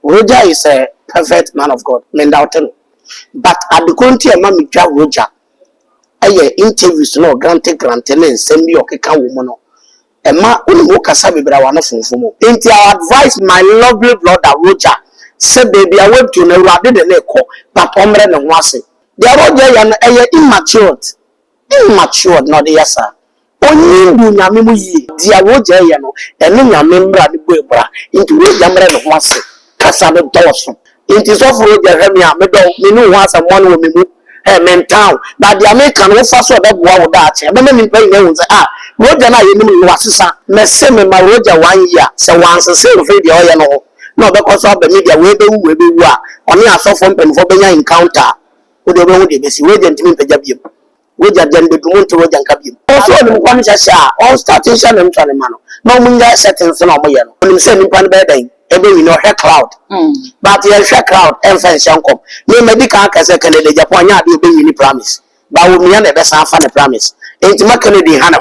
Rojah is a perfect man of God, men doubting. But at the country, Mammy Rojah, interviews no granted and send me a woman. A man who can say, but I want to from into our advice, my lovely brother Rojah said, baby, I went to know rather than echo, but Omren and Wasi. They are all immature, not the yes, sir. Only Yamimu, dear Rojah, and no member of the Bubra into which Yamren of Wasi, Cassandra Dawson. It is of Rojah Remia, Medo, once a one woman. Men town, but the American will fast that wow that. I remember playing names. Rojah, I knew was me send me my Rojah 1 year, so once a sale for the oil. No, because of the media, we be only a soft for Bempah encounter. Would the road be waiting to me for Jabim. Rojah then be promoted to Rojah Cabin. Also, the one all starting Shannon Chalimano. No Munga settings no more. When you send me one bedding. We know her cloud, but the share crowd and fence uncle. No medical as a Canadian Japan, you be any promise. But we never best half a promise. Ain't my Canadian Hannah.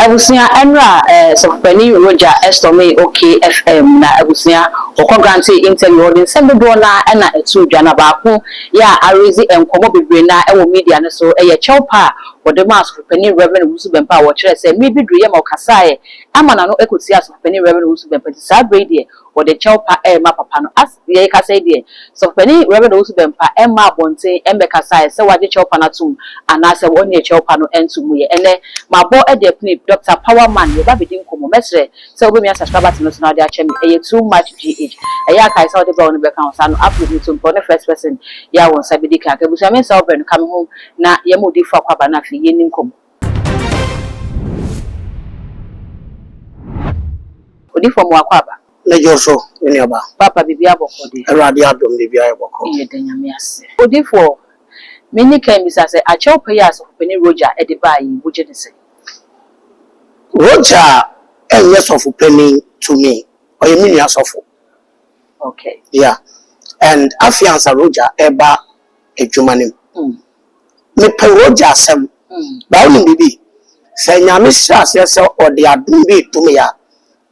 Owusu Enra so Penny Rojah Estome OKFM na Owusu o grantee interview odin sembe do na na etu dwana baako ya arezi enkomo bebre na e wo media ne so e ye chewpa wode mass Penny Reverend Owusu Bempah wo kire se me bidru ye ma okasae amana no ekoti as Penny Reverend Owusu Bempah ti sa brede wode chewpa ma papa no as ye kasa de so Penny Reverend Owusu Bempah e ma bonten embe kasae se wade chewpa na tum anase woni chewpa no entum ye ene mabo e de pni Dr. Powerman, you baby didn't come mesre. So we may subscribe to national dia chemi. Too much GH. Aya kai saw the brown account and upload it to the first person. Ya won sabidi ka. Kebusa men say open come home na ye mo di for kwaba na fi ye ninkom. Odi for mo akwaba. Na joso ni aba. Papa bibia boko de. Erade adom bibia boko. Ye denya me ase. Odi for many can be say a chow payas of Penny Rojah e de buy buje de say. Rojah and yes of penny to me, or you mean yes of. Okay. Yeah. And Afiansa Rojah eba a Jumanim. Me pay Rojah some. Bound bibi. Say Yamisha yourself or they are doing it to me.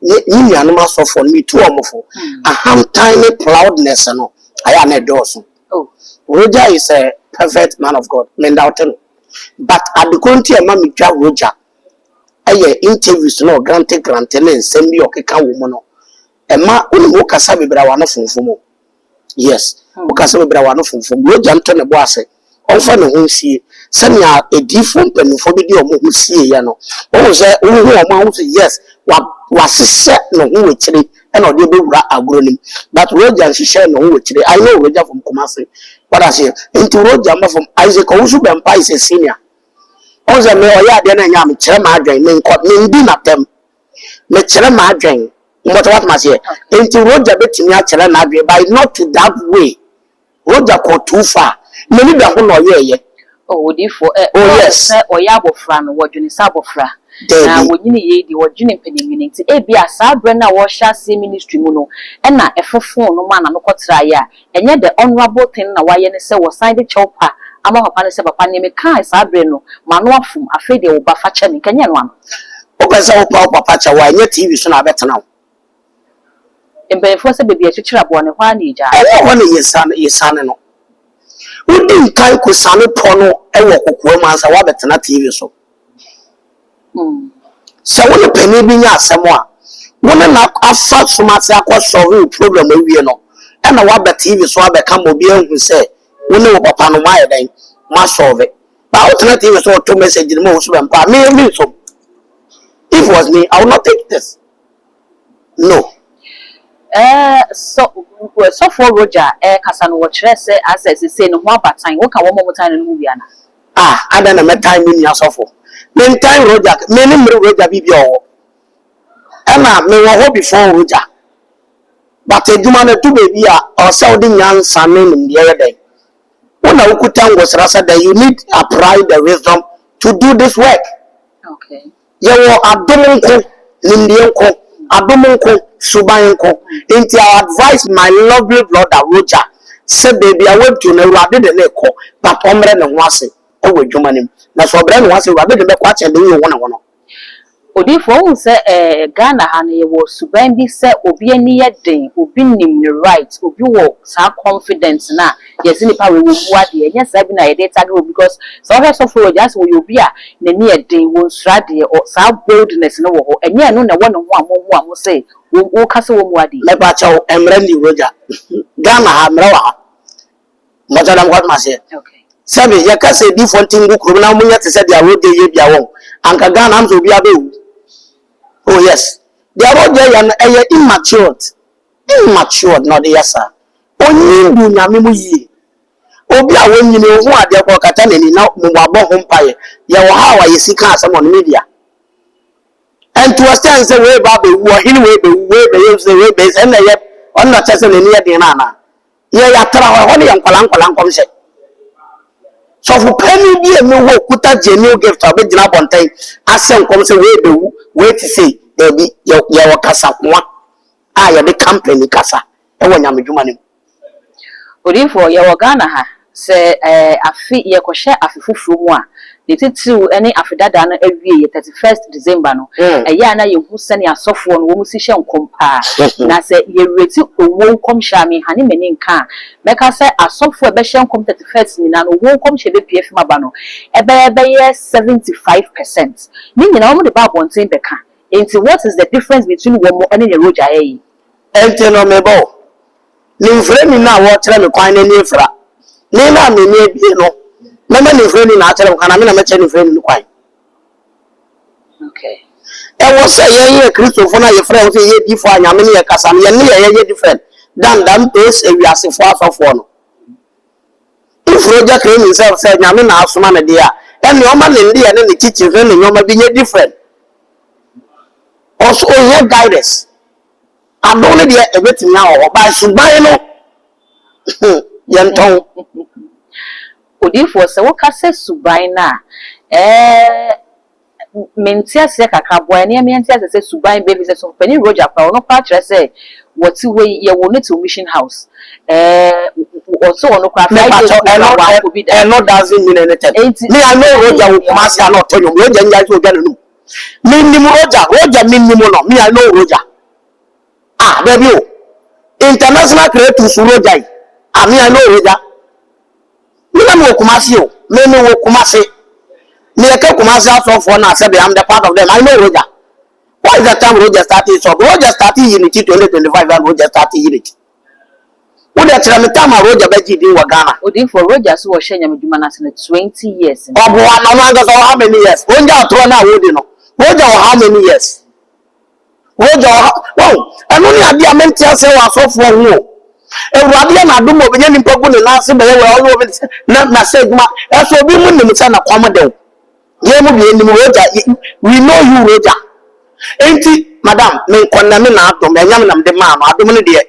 You are so for me too almost. I have tiny proudness and all. I am a dozen. Oh. Rojah is a perfect man of God, men doubting. But at the country, Mammy Rojah. Interviews no granted and send me a woman. And ma who can say Brawana from yes, who can say Brawana from Rojah Anton Boise. Often who see send me a different penny for video who see yano. Oh, say, oh, yes, what was set no who actually and or they be agronim. But Rojah she share no which I know Rojah from Kumasi. What I say into Rojah from Isaac Owusu Bempah is a senior. Also, me oya de na nyam kire ma adwen me nkọ me ndi na tem me kire ma adwen what must say enti Rojah betimi a kire na adwen by not to that way Rojah go too far me ni da ho no ye oh di for yes oya abofra no wodwene sa abofra na wonyini ye di wodwene mpanimini nti e bia sa abre na wo hya se ministry mu no e na efofo no ma na no kotra ya enye the honorable thing na waye ne se wo sign the chopper ama papa ne se papa ne me kan sa abre no ma no afum afede wo ba fa cha ne kanya no ano o pesa wo papa cha wa nye TV so na betena wo embe fo se bebi a chichira bo ne hwa na ija e wo ne yesane no wodi nkai ko sane pono e wo kokoro ma sa wa betena TV so so wo ne pani bi nya asemo a wo ne na afa somase akọ problem awie no e na wa bet TV so abeka mo bi ehun se wo ne wo papa no ma yeden ma solve but alternative so to message no Owusu Bempah me so if it was me I would not take this no so for Rojah kasa no wo kire se access say no ho abatan wo ka wo mo mutan no bia na ada na metan me nia so for me time Rojah me ni mre Rojah bibia owo na me wo ho before Rojah but eduma na to baby or saudi nyansa me nim de yeden when I could tell was Rasa that you need to apply the wisdom to do this work. Okay. You are Adomunko, Lindianko, Adomunko, Subayanko. Into our advice, my lovely brother Rojah said, baby, I went to know rather than echo, but Omren and Wasi, oh, with Jumanim. That's what Bren was rather than the watch and do you one. Odifo who say Ghana and ye was suban be say obi ani yeden obi nim the right obi wo sa confidence na yes ni pa we wo ade yes I be na ye data go because so for just we obi a na ni yeden wo srade or sa boldness no wo ho enye no na wo no ho amu say wo kase wo mu ade me ba chaw emre ni Rojah Ghana ha mre wa madam what ma say okay sabe ye kase di fontin go kuro na munya te say dia wo de ye bia won anka Ghana am so bia be. Oh yes, the Rojah is immature, not the yes sir. Only do nyame yi. Obi a won nyine hu ade ko kata nani na mwabo ho mpaye. Ye wo ha wa yesika asem on media. And to understand say we ba be wo hin we be say we be say na ye on na tese nani ye den na. Ye ya tra ho ne yankwala nkom se. So for penny be me wo kuta genuine gift abegina bonten asem kom say we be wait to say baby ya wakasa kwa ya the company kasa e wanya medwuma nim Odifo ye wo Ghana ha se afi ye kohye afifufuru mu a de titiu ene afidada na awie ye 31st December no ya na ye hu sene asofo no wo mu si hye nkompa na se ye reti owo komhya me hane meni nka meka se asofo e be hye nkom 31st ni na no wo komhya be pf maba no e be ye 75% ni nyina wo de ba bonten beka enti what is the difference between wo and the Rojah yi enti no mebo ni mfre ni na wo kire me kwan ni efra ni na me ni ebie no mama ni mfre ni na kire me kana me na me kire ni mfre ni kwan okay e wo se ye Christopher na ye frɛ wo se ye bi fo anyame ne ye kasa ne ye ye different dan pes ewiasefo asofo no if Rojah claim himself say nyame na asoma ne dia ene o ma ne ndi ye ne chichi fe ne nyoma bi ye different also here guidance and only there everything now by subai no yenton Odifo se wo kase subai na mentia se kakabo ene mentia se subai baby se so pani Rojah pa no pa kire se woti we ye wo to mission house also ono kwa Friday no doesn't mean anything me I know Rojah will come say not to you Rojah nya so ga no minimum Rojah minimum no me I know Rojah baby international creators Rojah me I know Rojah me na mo Kumasi o me no wo Kumasi me e ka Kumasi out for na say I'm the part of them I know Rojah what is the time Rojah started so Rojah started unity 2025 and Rojah started unity what the time Rojah be din wa Ghana Odifo Rojah so wo hye nyamedwuma na se 20 years obo na no ga so how many years onja atro na wo di no Rojah how many years Rojah wow anu ni ade amentia se wa sofo ho ewurade na adom obenye nimpa gu ne nase be we na se dwuma eso bi mu nim se na kwam de ye mu bi nim Rojah we know you Rojah enti madam me konna me na adom enyam nam de ma no adom ne de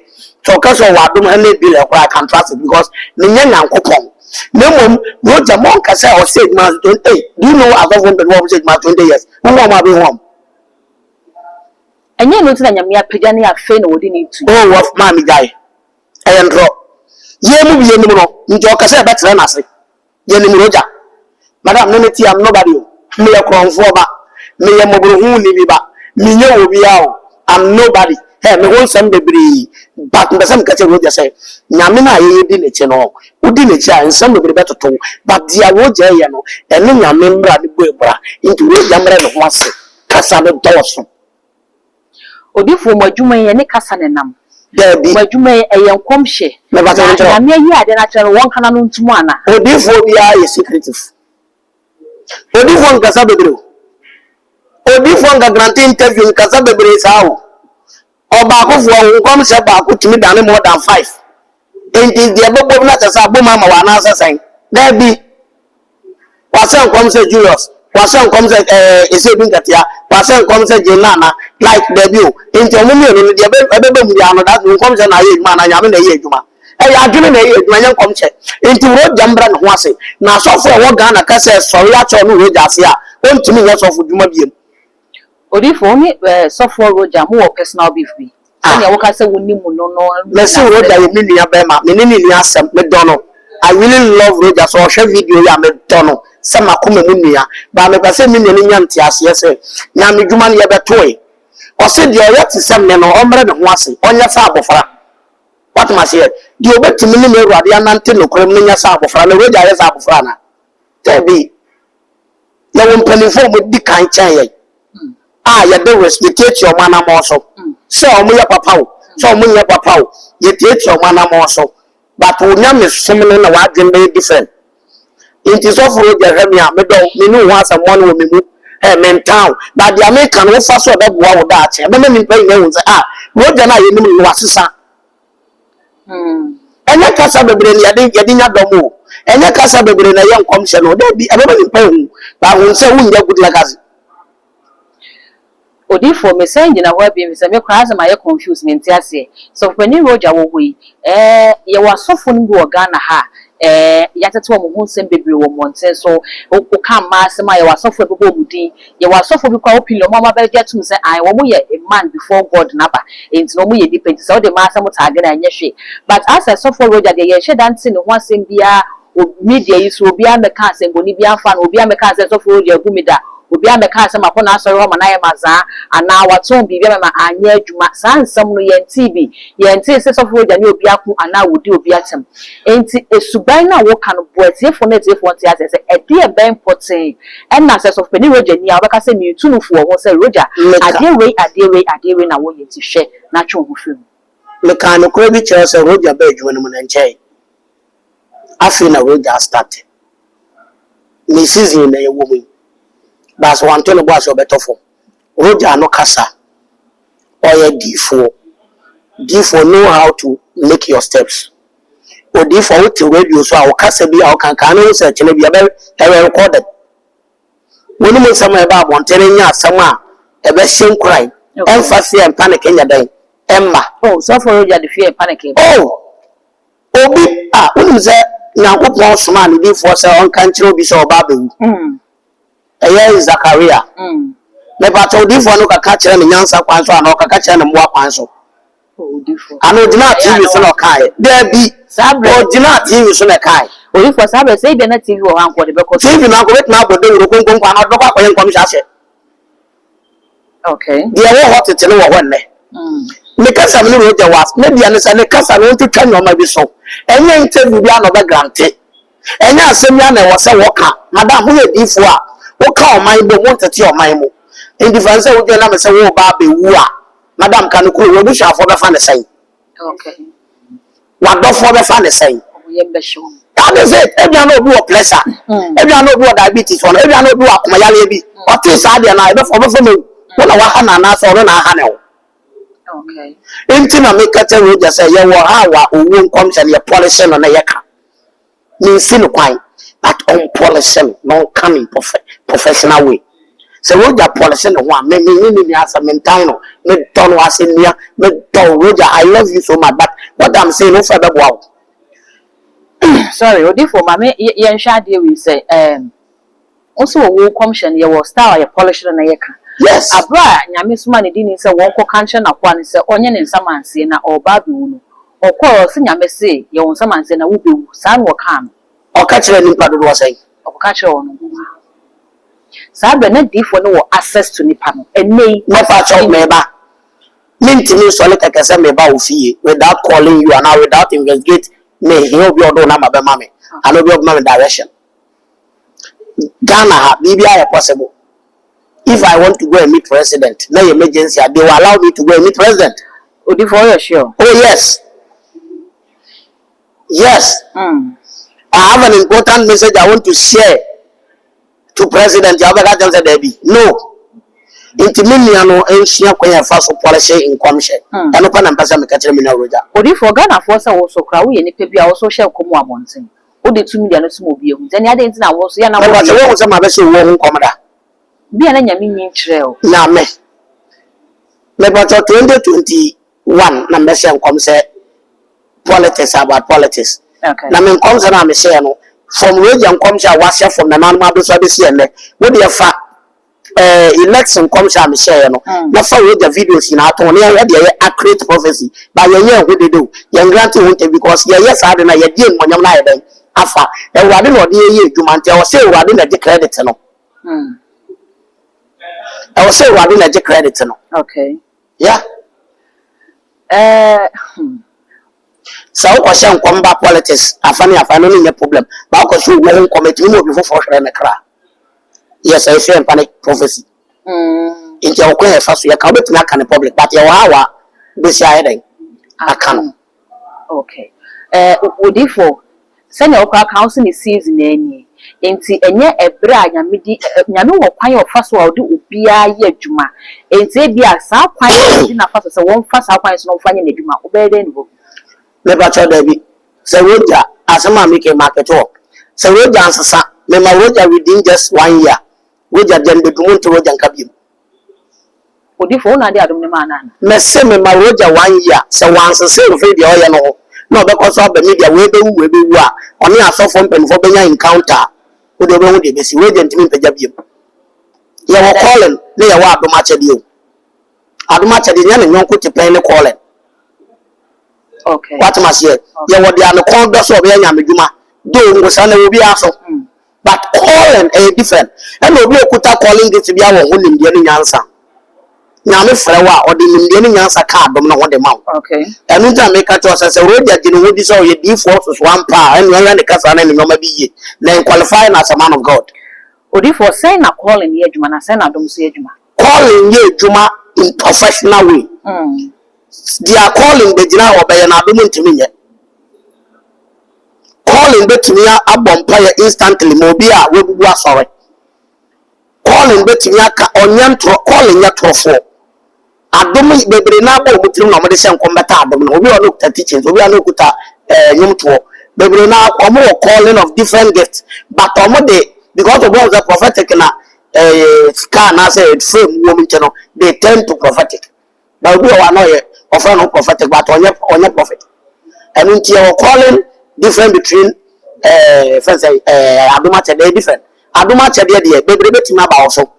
so kaso wa adom ene bi le kwa can trust it because me nya nyankopon memo Rojah mon ka say o say ma 20 do you know above 100 say ma 20 years who ma be home enye no tina nyame apagya ne afa na wodi ni tu oh of ma mi guy eyendro ye mu bi yenim no nti o ka say be tere na ase yenim Rojah madam no ti am nobody me ye kronfo ba me ye mobro hu ni bi ba me nye obi a o am nobody hey me won some bebre but be some ka say Rojah say nyame na ye di ne che no udi ne che a some bebre betoto but dia Rojah ye no ene nyame mbra ne bo ebra nti Rojah mbra ne ho ase kasa ne doso Odifo madwuma ye ne kasa ne nam Debi madwuma ye nkomhye me ba tele na me yi ade na kire won kana no ntumu ana Odifo bia ye secretive Odifo nkasa bebre Odifo nga grant interview nkasa bebre sawo oba akofo nkom se ba akotimi dane more than 5 enti de bobo na tesa aboma ma wa na asasan Debi wasa nkom se Julius wasa nkom se esebi ngatia wasa nkom se Jenana like Debi o enti omumi no de ebebe mu ya no that nkom se na ye adwuma na nyame na ye adwuma ya adwuma na ye adwuma nya nkom se enti Rojah mbra ne ho ase na sofo wo Ghana ka se sori a cho no Rojah ase a ontimi nya sofo dwuma biem Odifo ni sofo Rojah mo personal beef bi anya wo ka se woni mu no me se Rojah ye ni nia be ma me ni asem me dono I really love Rojah so share video ya me dono sama kuma munua ba me pese me ne nyante ase se nya me dwuma ne ye betoe o se de o yati sem ne no o mre ne ho ase onya sa abofra what must here de obetimi ne Awurade anante no krom ne nya sa abofra na Rojah ye sa abofra na tebi ya won panifo mo di kan chan ye ya de respect your man am so so o mo ya papa o so o mo ya papa o ye take your man am so but onya me semene na wa dwen be different it is of Rojah Ramia me do me no wa some one wo me mu mental but the American wo fa so da boa wo da ache me me pay na won say Rojah na ye nim no asesa enya kasa bebre ne yade nya domo enya kasa bebre na ye nkom hye no da bi abeba me pay hu ba won say won ya good legacy odi for me say ngina ho abi me say me kwa asema ye confuse me ntiase so for ni Rojah wo hui ye wasofo no bi wo Ghana ha yatete wo mo nsem bebre wo monten so o ka ma asema ye wasofo bi bo mudin ye wasofo bi kwa opinion mama be get tum say wo mo ye a man before God naba enti no mo ye depend so de ma asem tag na anye hwe but as a sofo Rojah de ye hwe dante ne ho asem bia media yi so obi ameka asem boni bia fa na obi ameka asem sofo Rojah gumida obi ameka asem akona asori ho na ye maza ana waton bibia ma anya adwuma san nsem no ye TV ye nti se sofo Rojah ne obi aku ana wodi obi atem enti esuban na wo kan boatiefo na tiefo nti ase se ede e ben poten en na se sofo ni Rojah ni abeka se mi tunufo ho se Rojah ade we na wo ye ti hwe na twe ho fem me kan ko bi chere se Rojah ba adwuma no na nchai afi na Rojah start ni season na ye wo mu that's one to no boss obetofo Rojah no kasa oye D4 know how to make your steps o D4 with radio so I kasa bi I can no search na bi e recorded woni mo sama e ba montere nya asama e be shen cry emphasis and panic nya dan emma so for Rojah the fear panic obi woni ze na kopon soma ni D4 se on kan chiro bi so ba bewu Zakaria me pato D4 no kaka kire me nyansa kwan so ana kaka kire ne mwa kwan so ano dina TV so no kai there be sabre dina TV so no kai D4 sabre say be na TV o han ko de be ko TV na ko na bodo ro konkon kwan na do kwa kwen kom hye okay dia wo hot tele wo wonne me kasa me Rojah was me dia ne sa ne kasa no tutwa nyoma bi so enye interview bi ano be grante enye asem ya na wo se wo ka madam wo D4 a wo ka o man bo mo tete o man mo indifference wo je na me se wo ba be wu a madam kan ko wo bu shafo be fa ne sai okay wa do fo be fa ne sai ye be show that is it every no be pressure every no be diabetes one every no be akoma yale bi o ti sa de na be fo me wo na wa ha na so ro na ha ne wo okay enti na me ka tell Rojah say ye wo ha wa owo nkom se ne policy no na ye ka ni sin kwan but on policy no coming professional way so Rojah policy no one me as a mentino me don was in here me don Rojah I love you so much but what I'm saying no further wow sorry odi for mama ye nhwa de we say also wo commission ye wo star ye polish na ye ka yes abra nyame suma ne dini say won ko kanche na kwa ne say onye ne nsamanse na oba be wu no okọ se nyame say ye won nsamanse na wo be wu sa no ka no o ka kire ni pado do say o ka kire ono sabe na D4 no access to nipa no enei no fa cho me ba mintimi so le kekese me ba ofie without calling you and without investigate me he obi odo na mabe mame and obi obi mame direction Ghana bibia possible if I want to go and meet president na emergency they will allow me to go and meet president odi for you sure yes I have an important message I want to share to president Yabaka Johnson Debbie no intimidate no enhia kwan fa so policy in commission eno pa na mpasa me ka kire me na Rojah odi for Ghana for say wo so kra wo ye nipa bia wo so share komo abonten odi tu media no so mo bia hu zani ade ntina wo so ya na wo wo so ma be so wo hu komda bia na nyame nyin kire o na me but 2021 na me say nkom say politics about politics okay na me nkom say na me share no from Rojah nkom say wa share from na nan ma do so be see ene wo de fa election commission me share no na fa Rojah videos na aton na ya de accurate prophecy ba ye hu de do ye grant hu because ye yes ade na ye die mmonyam na ye den afa ewade no de ye adwuma ntia wo se ewade na de credit no I will say ewade na de credit no okay yeah so ko se nkom ba politics afani no nye problem ba ko so wo committee mo bi fofo hwere me kra yes I say panic prophecy inti o ko e fa so ya ka obetumi aka ne public but ya wa be si ayeden aka no okay odifo sene okwa council ni season eni enti enye ebre a nyame wo kwan ofa so a odi obia ye adwuma enti e bia sa kwan di na fa so se won fa sa kwan so no fa nye na adwuma obede ni bo me ba cho da bi se Rojah asema make market work se Rojah ansasa me ma Rojah within just 1 year Rojah den be dumu to Rojah nkabiem odifo na de adom ne ma na me se me ma Rojah 1 year se once se o fe de oye no no be ko so be media we be wu a oni asofo mpenfo benya encounter wo de be hu de be si Rojah ntimi mpagya biem ye wo calling ne ye wa adom achede o adom achede nya ne nyonko tepen ne calling okay what must ye what they are the call does of Yamiduma do was an obi aso but calling a different and no be okuta calling it to be our own Indian answer Yami Frewa or the Indian answer card don't know what the mount okay and you make a choice as a Rojah didn't would this all your default was 1 power and you the casa and no maybe then qualifying as a man of God odifo saying a calling ye adwuma na say na adom so adwuma calling ye juma in professional way they are calling the Jina or by an abdomen to me. Calling Betimia a Bempah instantly, Mobia, we were sorry. Calling Betimia onion calling your trofo. Abdomen, baby, now with you, no medicine combat abdomen. We are looked at teachings, we are looked at young to baby now or more calling of different gifts, but on day because of the prophetic scan as a frame woman channel, they tend to prophetic. But we are not of no prophetic, but on your prophet. And into your calling different between Adumacha, they different. Adumacha, dear, baby, also.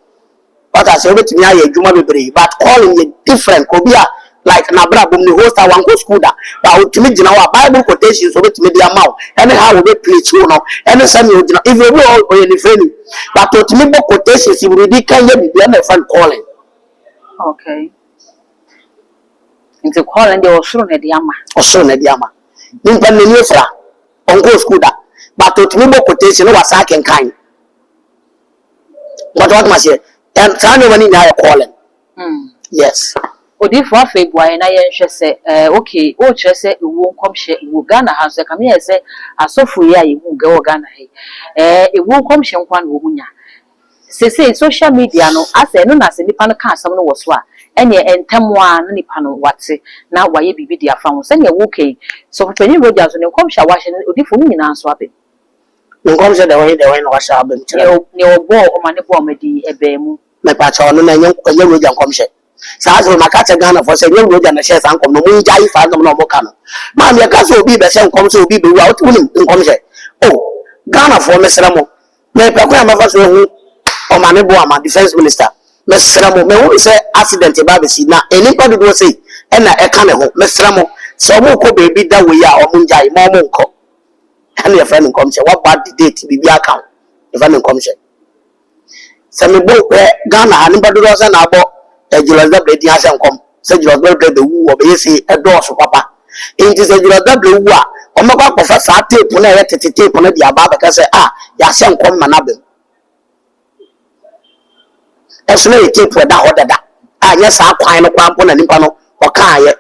But I say, to me, I Juma but calling it different. Kobia, like Nabra, boom, the host, I want to school that. But to me, our Bible quotations over to me, the amount, and how we preach, you know, and some you know, if you will, or anything. But to me, quotations, you really can't be a friend calling. okay into calling the osuru na diama nimpa nani fra onko school da but to me quotation no wasa ken kan what must say and tell money na calling yes odifo afebua na ye hwe se okay o kire se ewo nkomhye ewo Ghana ha so kam ye se asofo ye ayi hu ga Ghana he ewo nkomhye nkwa na omunya sese social media no ase no na se nipa no ka asam no wo so a enye entemwa na nipa no wate na waye bibi dia fa ho se ne wo kai so pani Rojah so ne nkomhye wa hye odifo no nyina so abe nkomhye da we no wa sha abe ne obo o ma ne bo ma di ebe mu me pa cha no na enye Rojah nkomhye sa so makata Ghana for say enye Rojah na share san kom no mu jai fa no mo ka no ma me ka so obi be se nkom so obi be wa otu ni nkomhye oh Ghana for me sra mo me pa ko ma fa so hu o ma ne bo ama defense minister mesra mo me wo say accident ba be si na enipa do say e na e ka ne ho mesra mo so mo ko baby da we ya o mo njai mo mo nko and your friend come say what bad date bibi account your friend come say se me bo Ghana anipa do say na abo ejulas da bledi asen kom se julas da bledi wu o be say e do so papa enti se julas da bledi wu a o me kwa kofa sa tape na ye tete tape na dia ba ka say ya sen kom manabem esno e tape da odada yes akwan no kwampo na nipa no o kan ye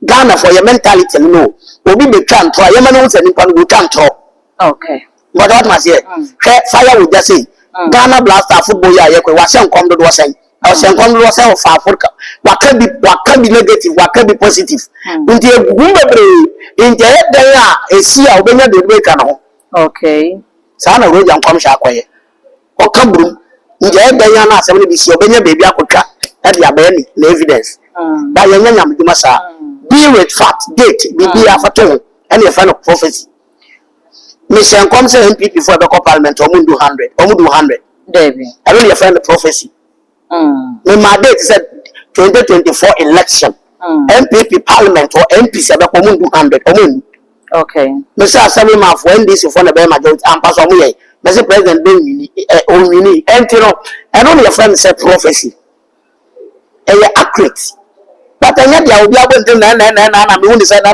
Ghana for your mentality no obi be twa ntro ye manu se nipa no go twa ntro okay what must say fire will just say Ghana blaster football ya ye kwe wa se nkom do sen o se nkom do sen of Africa wa can be negative wa can be positive nti egugun bebre nti e den a esi a obenya de be ka no okay sa na Rojah nkom sha akoye o ka brum nti e den ya na asem ne bi si obenya bebi akotwa e dia ba ni na evidence ba ye nyam djuma sa deal with fact date bibi afato and your friend of prophecy mission come say MPP for the parliament or mundu 100 David I mean your friend of prophecy my date said 2024 election MPP parliament or MP say the mundu 100 or mundu Okay. Mr. Assembly man for NDC for the majority and pass on me. Mr. President Benini, Onini, and you know, and only a friend said prophecy. And you're accurate. But I know you will be able to say, no,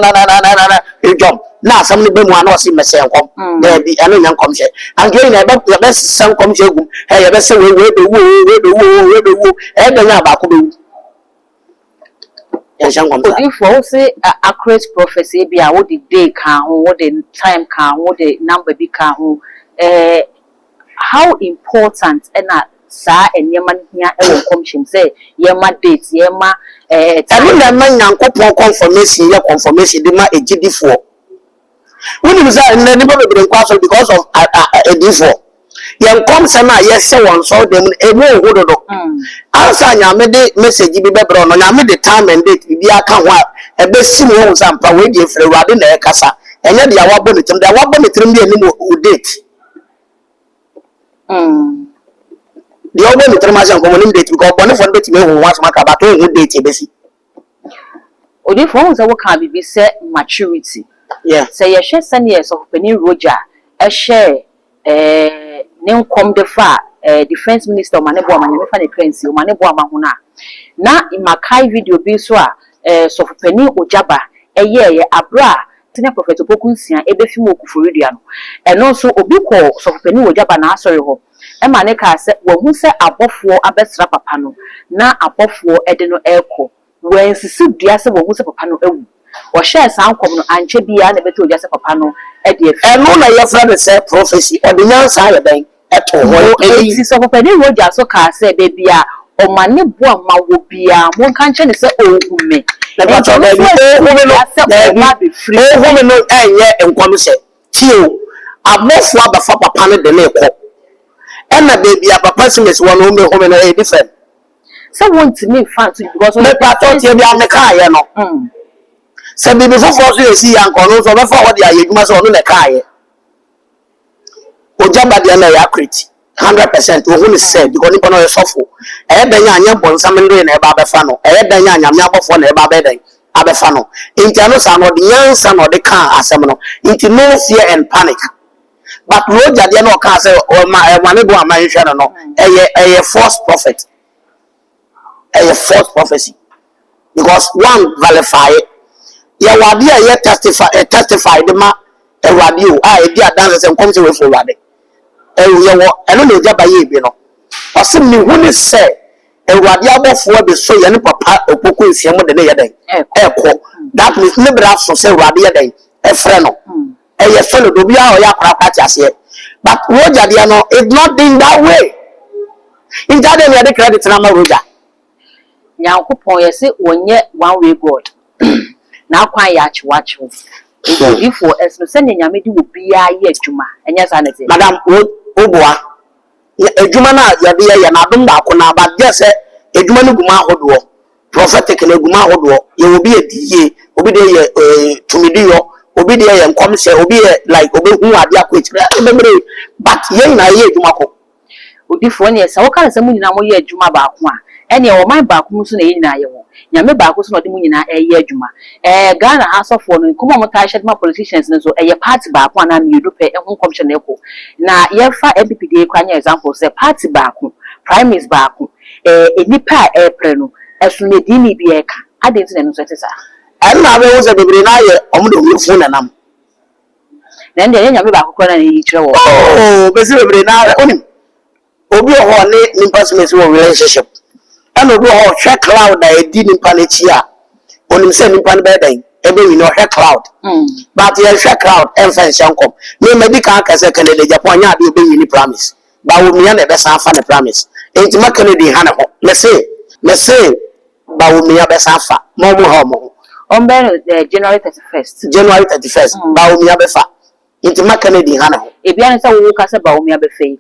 jump. Now, somebody bring one or see myself. There be any young come share. And getting about the best some come share. Hey, the best way, the and the Yabaku. If you say accurate prophecy, be what the day can, what the time can, what the number be can, how important and sa and Yaman here commission say, Yama dates, Yama, I mean, that man, confirmation, your confirmation, they might a GD4. When you say, never been castle because of a D4. Young comes and I, yes, so on, so them a more good dog. Answer Yamade message, be better on Yamade the time and date, be a can a best similar and parade for Radin Casa, and yet the Awabonitum, the Awabonitum be a date. The other international community because one of them was Macabato would date a basic. Or the phones that can be set maturity. Yeah, say a share 10 years of Penny Rojah, a share name come the far defense minister Manebo Manifani Prince, Manebo Mahuna. Now in my Kai video be so so Penny Ojaba, a year abra, Tina Prophet Pokunsia, a befimu Kufuridiano, and also Obiko, so Penny Ojaba na sorry ho. And Maneka said, well, who said above 4 abest rapapano, now above 4 edeno echo, when Sissy Diasa will who's a papano. Or share some common and Chebia never told us a papano at the and one of your friends said prophecy or the young side bank at all. It's of a penny Rojah so car say baby or my neighbor will be one country say oh me. Woman no and come say Tio above what the papa panel the lake and my baby a person is one home and a different. Someone to me fancy because of the thought you be on the car, you know. So before you see uncle, so before what you must own the car. Ojaba the other accurate 100%. Who is said because you know software. I had the young born some in a babafano. I had the young yam for a babede abafano. Internal son or the young son or the car as seminal. Into no fear and panic. But Rojah the no car say or my one my channel a false prophet. A false prophecy. Because one verify it. Ya wadia ye testify the ma e radio a e dia dance and come to we for wade e ye wo eno na ejaba ye bi no osim ni huni se e wadia abofo be so ye ne papa opoko nsia mo de ne ye den e ko that means ne bra so se wadia den e frɛ no e ye so no do bia o ya kwara kwati ase but Rojah dia no is not in that way in that day we dey credit na ma Rojah Yankopon ye se wonye one way God. Now, quite watch. If for as no sending Yamidi will be a year juma, and yes, I say, Madam Oboa, a jumana, Yadia, and Adumba, but just a jumanu guma hodo, prophetic and a guma hodo, you will be a DA, obedient to Medio, obedient and commissaire, obedient like obey who are their quick, but yen I hear Jumako. If one year, so can someone in our year juma bakwa, and your mind back musun in Iowa. Yame back was not the moon in a year juma. Ghana has of one, come on, I my politicians, and so a party back one, and you do pay a home commission echo. Now, ye fa MPPD, example, say party back, prime minister back, a nipa airplane, as soon as Dini be a car. I didn't know that. And now there was a baby on the phone and then the young back on each other. Oh, basically now only Obi or person relationship. And Obi or check cloud I didn't panic here. On him sending pan bedding, every you know her cloud. But you check cloud and fence uncle. Me maybe can't as a Canada Japan, you be any promise. But with me and the best half and a promise. Ain't my Canadian Hannah. Let's say, but with me a best half, more. On January 31st. January 31st, but with me a best half. Into my Canadian Hannah. If you answer, we can say about me a buffet.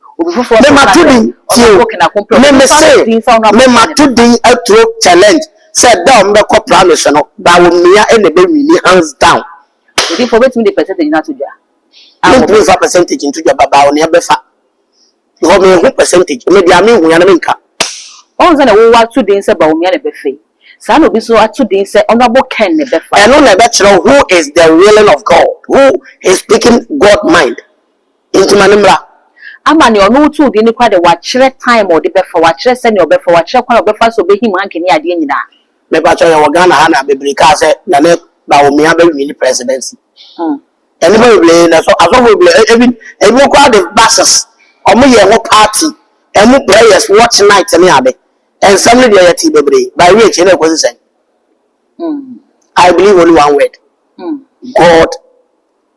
To challenge said down the promise but with me and the baby hands down. If you forget me the percentage not to I will prove a percentage into your baba on your befa. You have me a percentage, maybe I mean we are America. All the war 2 days about me and a buffet. Son will be so at 2 days, honorable Ken, the befa. I know the bachelor who is the willing of God. who is speaking God mind into manimra. Amani ono tu di ni kwa de wa kire time or de befa wa kire se ne obefa wa kire kwa obefa so be him ankeni ade nyina. Me ba cho ya Ghana ha na bebre ka se na me ba o mia ba wi presidency. Anybody blame na so aso we blame even kwa the basses omo ye ho party emu prayers watch night ni ade and family dey yet bebre by which na kwesi say. I believe only one word. God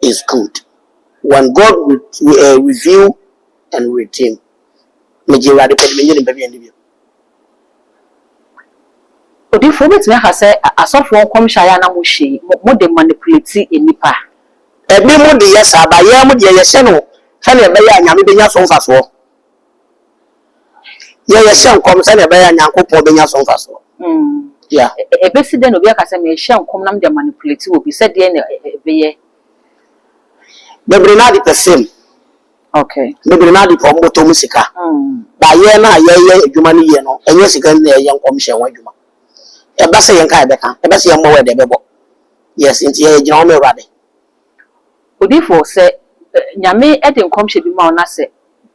is good. When God will reveal and redeem. Odi fo betime ha say asofo nkom shaya na mo hwe mo de manipulate enipa. Ebi mo de yes aba ye mo de yes no fa na be ya nyame benya so mfaso. Ye yes nkom sa na be ya nyankopon benya so mfaso. Yeah. Ebesi de no bi aka say me hwe nkom nam de manipulate obi say de na be ye. Bebre na the same. Okay. Bebre na the from moto musika. Ba ye na ye adwuma ni ye no enye sika na ye nkom hwe wan adwuma. Eba say yen kai beka eba say yen mo we de bebo. Yes, inti ye gina o me rade. Odi fo say nyame e de nkom hwe bi ma ona say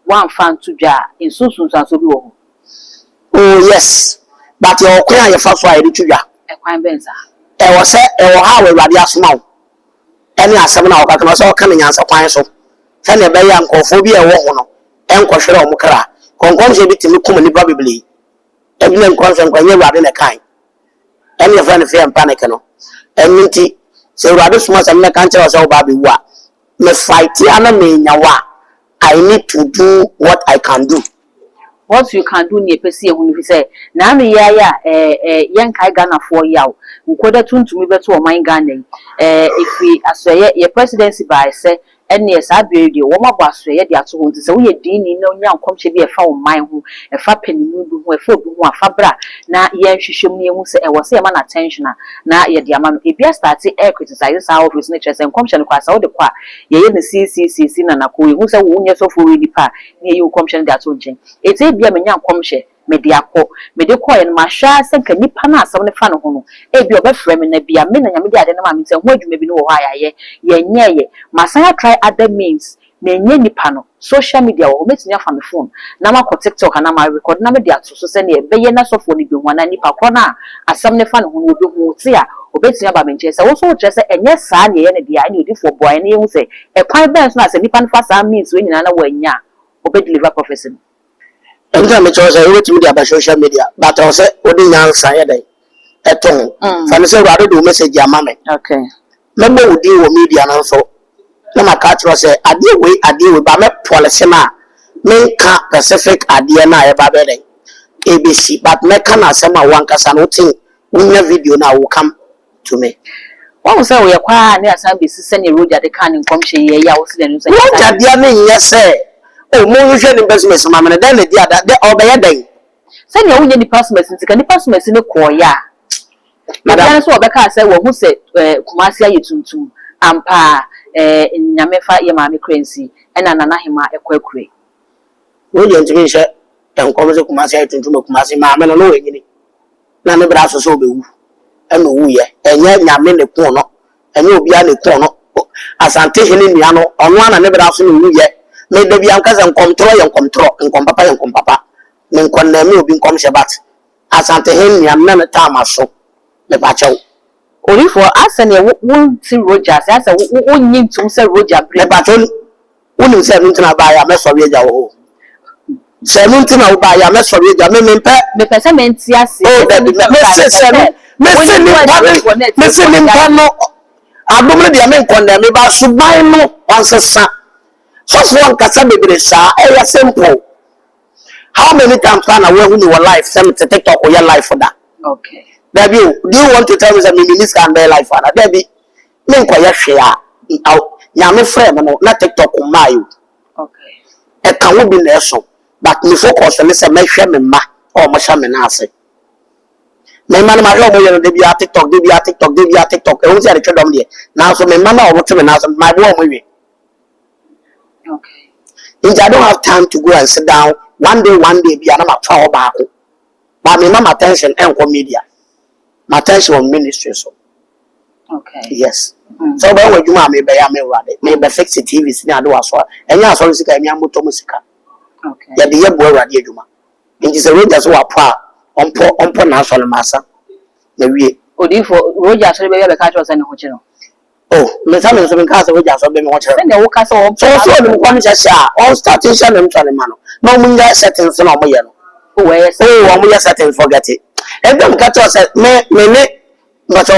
wan fan to dwa insunsun so bi wo. Oh yes. But your kwan ye fa so ayi to dwa. E kwan benza. E wo say e wo ha we rade asoma wo. Eni asem na okaka no so ka nyansa kwan so se na be ya nkofo bi e wo ho no enkohwere o mukra konkom se bitimi kum ni probably e bi na nkonso nkwanye wade na kan eni e fa na fe panic no eminti se wade suma se na kan chere so ba be wa me fight ana me nyawa. I need to do what I can do. What you can do ni epesi ehunu fi say na me ya yen kai Ghana for yaw nkoda tuntumi beto o man Ghana ifi asoye ye presidency by say ene yes abere de wo mabo asoye de ato ho nti say wo ye dini na onya nkomche bi e fa o man ho e fa panimu bi ho e fa obi ho afa bra na yen hwehwem ne hu say e wo say e ma na attention na ye de ama no e bia start e criticize sa office ne chese nkomche no kwa sa wo de kwa ye ne CCCC na ko hu say wo nya so for we nipa ne ye nkomche de ato nchen eti bia menya nkomche mede akọ mede kọ ye ma hwa se ka nipa na asem ne fa no ho no e bi obefre me na bia me na nyame de ade na ma me se ho adwuma bi no wo ha ya ye nye ma san try other means na nye nipa no social media wo metini afa me phone na ma ko TikTok na ma record na me de ato so se na e beye na sofo ni bi ho na nipa kọ na asem ne fa no ho no obi ho ti a obetini aba me nche se wo so tre se enye saa na ye ne dia na odifo boy na ye hu se e kwan ben so na se nipa no fa saa means we nyina na wa nya obe deliver prophecy. Every time I chose I wait to media by social media, but I say, what the young say day at home. Fan say, rather do message your mammy. Okay. Member would deal with media and so. No, my culture say, I deal with Bama policy na. Main can't Pacific idea na a baby ABC, but me can say my one cast and thing. When your video now will come to me. What say we acquire near some business send a Rojah the can in Comshe, ya was the news. Rojah, dear me, yes, sir. Oh, more usual investments, mamma, and then the other day or by a day. Send your only person since the person in the choir. Madame so Becca said, well, who said Kumasia Yutuntum, Ampa, in Yamefa Yamami Crancy, and Ananahima a quakery. William to me, sir, and come to Kumasia to Kumasi, mamma, and no any. None of us so be woo. And woo ye, and yet Yamin the corner, and you'll be on the corner. As I'm taking in Yano, on one and never asked me yet. May the Biancas and control and compapa and compapa. Men condemn you being come shabat. As I'm telling you, I'm none of time or so. The bacho. Only for us and you won't see Rogers as a won't need to say Rojah. The baton wouldn't say anything about a mess of your. Say nothing about a mess of your the person yes. Oh, that Missing I don't know the condemn me, but Subino once a son. Just one Casabibrisa, a simple. How many times can I work in your life? Send to TikTok or your life for that. Okay. Debbie, do you want to tell me that this can be life for that? Debbie, make a share out. Yammy friend, not TikTok on my. Okay. A can be there so, but me focus on this and make sure me ma or my shaman answer. My man, my home, they be at TikTok, they be at TikTok, they be at TikTok. I was at the children here. Now, so my mama or what my boy movie. Okay. I don't have time to go and sit down. One day, be another power back. But my mama attention and media. My attention on ministry. So. Okay. Okay. Yes. So when we do me be ya me rade. Me be fix TV si na do aso. Enya aso sika emi amoto musika. Okay. Ya de ye bo rade adwuma. Nti se Rojah so apa ompo na aso le masa. Na wie. Odi for Rojah so be be ka cho se ne ho chi no. Oh, me say me so me ka se Rojah so be me ho chere. Se ne wo ka so wo So ni mo kwani sha on starting sha na mtwa ne ma no. Na mo nya settings na mo ye no. Oh, yes. Oh, mo nya settings forget it. E dem ka to se me but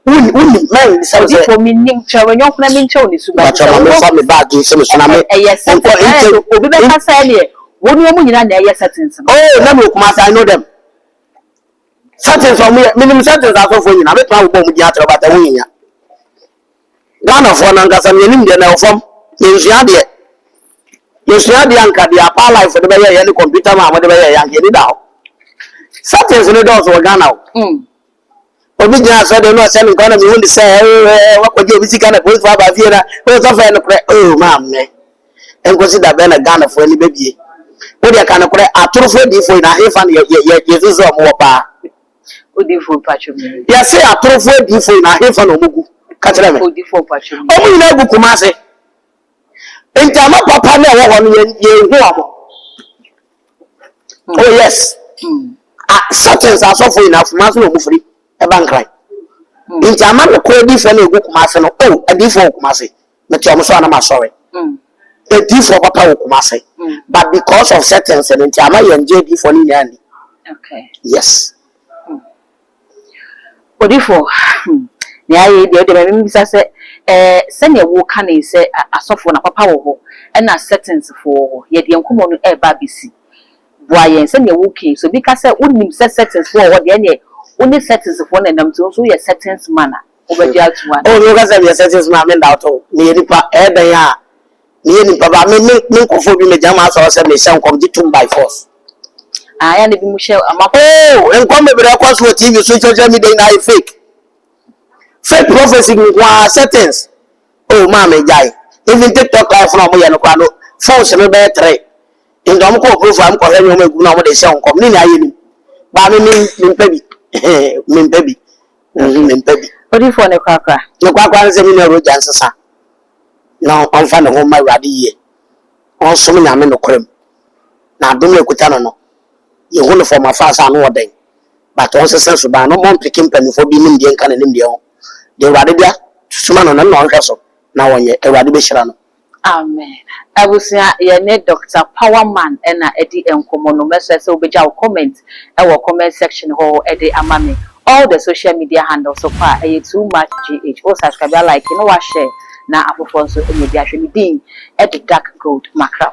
uni man say for me nim chawe nyok na min chawe ni suba. But me for me bag so me so na me. Yes. Obi be ka say ne. Wonu mu nyina na yes settings no. Oh, na me kuma say I know them. Settings for me minimum settings aso for nyina me twa wo mu dia tro bata wo nyina. Ghana for na ngasa me nim de na ofom. Yensua de. Yensua de anka de apa life de be ye ne computer ma mo de be ye yanke ni da. Settings no do so Ghana. Obi jina so de no se me gonna me hundi say wa ko je obi sika na police for ba fie na o so fa no pre oh mam me en ko si da be na Ghana for ni bebie o de ka na kure atorofo di fo na hefa na ye so mo pa Odi for patcho me. ya say atorofo di fo na hefa na omugu ka kire me Odi for patcho me. o mu na gu kuma se enta ma papa na wo ho no ye hu amo oh yes certain are so for enough ma so no mu free e ban cry nti ama no ko di fo na egu kuma se no oh adi fo kuma se me ti omo so na ma sorry adi fo papa wo kuma se but because of certain nti ama ye nje di fo ni nyani Okay. yes Odi for ni aye de me bisa se se ne wo ka na se asofo na papa wo ho e na settings for ho ye de enkomo no e ba bisi boa yen se ne wo ke so bi ka se unim se settings for ho de ne only settings for na nam so ye settings mana obaji atuwa oh no ka se ye settings ma me da to me ni pa e dan ya me ni pa ba me ko fo bi me jama so se me shan kom di 2 by force ya ne bi mu she amapo en kom me bere kwa so TV social media na fake prophecy kwa settings oh ma me jai even TikTok live na mo ye no kwa no phones me be 3 indom ko profile ko he nyoma egu na mo de shan kom ni na ye ni ba me mpabi mpabi mpabi odi for ne kwakwa no kwa se mi na Rojah nsesa na on fa ne ho ma rade ye on so me nyame no krem na adom ekuta no ye hu no for ma fa sa no oden but on se sense ba no mo pikin panifo bi nim de nka na nim de ho de rade bia suma no na no hwe so na wonye rade be hira no amen abusia ye ne Dr. Powerman na edi enkomo no message se obeja comment e wo comment section ho edi amame all the social media handles so far too much gh o subscribe like no wa share na afofo so enye dia hwe ni din edi dark gold macra